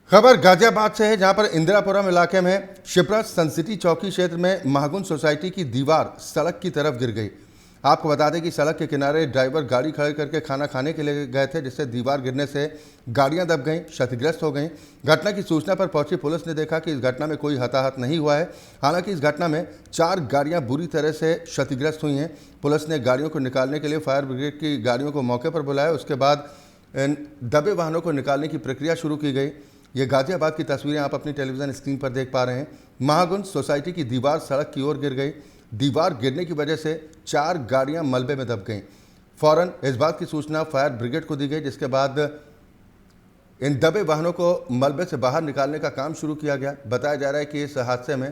खबर गाजियाबाद से है, जहां पर इंदिरापुरम इलाके में शिप्रा सनसिटी चौकी क्षेत्र में महागुन सोसाइटी की दीवार सड़क की तरफ गिर गई। आपको बता दें कि सड़क के किनारे ड्राइवर गाड़ी खड़े करके खाना खाने के लिए गए थे, जिससे दीवार गिरने से गाड़ियां दब गईं, क्षतिग्रस्त हो गईं। घटना की सूचना पर पहुंची पुलिस ने देखा कि इस घटना में कोई हताहत नहीं हुआ है। हालांकि इस घटना में 4 गाड़ियां बुरी तरह से क्षतिग्रस्त हुई हैं। पुलिस ने गाड़ियों को निकालने के लिए फायर ब्रिगेड की गाड़ियों को मौके पर बुलाया। उसके बाद इन दबे वाहनों को निकालने की प्रक्रिया शुरू की गई। ये गाजियाबाद की तस्वीरें आप अपनी टेलीविजन स्क्रीन पर देख पा रहे हैं। महागुन सोसाइटी की दीवार सड़क की ओर गिर गई। दीवार गिरने की वजह से 4 गाड़ियां मलबे में दब गईं। फौरन इस बात की सूचना फायर ब्रिगेड को दी गई, जिसके बाद इन दबे वाहनों को मलबे से बाहर निकालने का काम शुरू किया गया। बताया जा रहा है कि इस हादसे में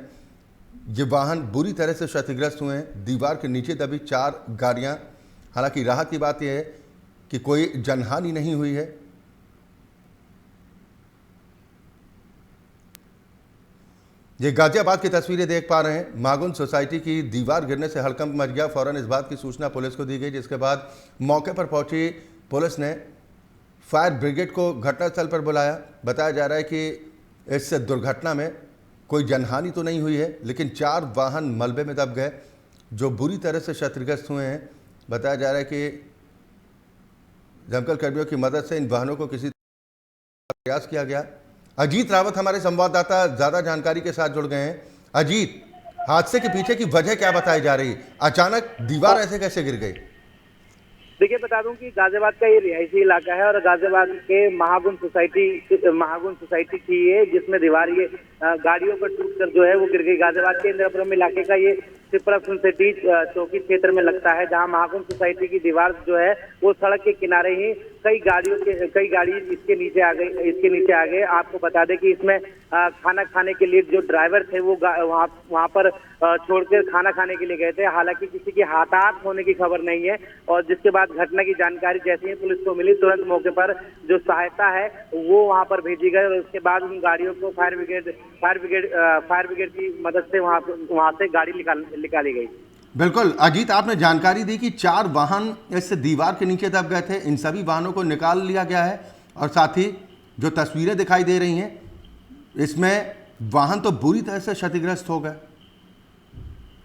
ये वाहन बुरी तरह से क्षतिग्रस्त हुए हैं। दीवार के नीचे दबी 4 गाड़ियां। हालांकि राहत की बात यह है कि कोई जनहानि नहीं हुई है। ये गाजियाबाद की तस्वीरें देख पा रहे हैं। महागुन सोसाइटी की दीवार गिरने से हड़कंप मच गया। फौरन इस बात की सूचना पुलिस को दी गई, जिसके बाद मौके पर पहुंची पुलिस ने फायर ब्रिगेड को घटनास्थल पर बुलाया। बताया जा रहा है कि इस दुर्घटना में कोई जनहानि तो नहीं हुई है, लेकिन 4 वाहन मलबे में दब गए, जो बुरी तरह से क्षतिग्रस्त हुए हैं। बताया जा रहा है कि दमकल कर्मियों की मदद से इन वाहनों को किसी प्रयास किया गया। अजीत रावत हमारे संवाददाता ज्यादा जानकारी के साथ जुड़ गए हैं। अजीत, हादसे के पीछे की वजह क्या बताई जा रही? अचानक दीवार ऐसे कैसे गिर गई? देखिए, बता दूं कि गाजियाबाद का ये रिहायशी इलाका है और गाजियाबाद के महागुन सोसाइटी की ये जिसमें दीवार ये गाड़ियों पर टूटकर जो है वो गिर गई। गाजियाबाद के इंदिरापुरम इलाके का ये शिप्रा सनसिटी चौकी क्षेत्र में लगता है, जहां महागुन सोसाइटी की दीवार जो है वो सड़क के किनारे ही कई गाड़ी इसके नीचे आ गए। आपको बता दें कि इसमें खाना खाने के लिए जो ड्राइवर थे वो वहां पर छोड़कर खाना खाने के लिए गए थे। हालांकि किसी की हताहत होने की खबर नहीं है। और जिसके बाद घटना की जानकारी जैसे ही पुलिस को मिली, तुरंत मौके पर जो सहायता है वो वहां पर भेजी गई और उसके बाद उन गाड़ियों को फायर ब्रिगेड की मदद से वहां से गाड़ी निकाली गई। बिल्कुल अजीत, आपने जानकारी दी कि 4 वाहन इस दीवार के नीचे दब गए थे। इन सभी वाहनों को निकाल लिया गया है और साथ ही जो तस्वीरें दिखाई दे रही हैं, इसमें वाहन तो बुरी तरह से क्षतिग्रस्त हो गए।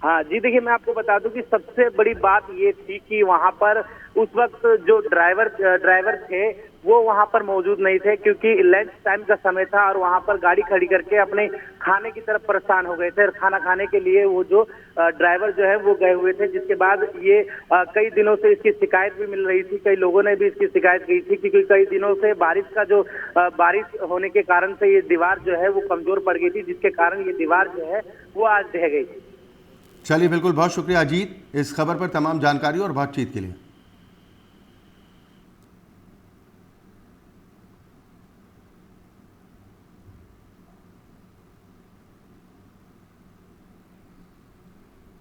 हाँ जी, देखिए मैं आपको बता दूं कि सबसे बड़ी बात ये थी कि वहां पर उस वक्त जो ड्राइवर थे वो वहां पर मौजूद नहीं थे, क्योंकि लंच टाइम का समय था और वहां पर गाड़ी खड़ी करके अपने खाने की तरफ प्रस्थान हो गए थे और खाना खाने के लिए वो जो ड्राइवर जो है वो गए हुए थे। जिसके बाद ये कई दिनों से इसकी शिकायत भी मिल रही थी, कई लोगों ने भी इसकी शिकायत की थी, क्योंकि कई दिनों से बारिश होने के कारण से ये दीवार जो है वो कमजोर पड़ गई थी, जिसके कारण ये दीवार जो है वो आज ढह गई। चलिए, बिल्कुल, बहुत शुक्रिया अजीत इस खबर पर तमाम जानकारी और बातचीत के लिए।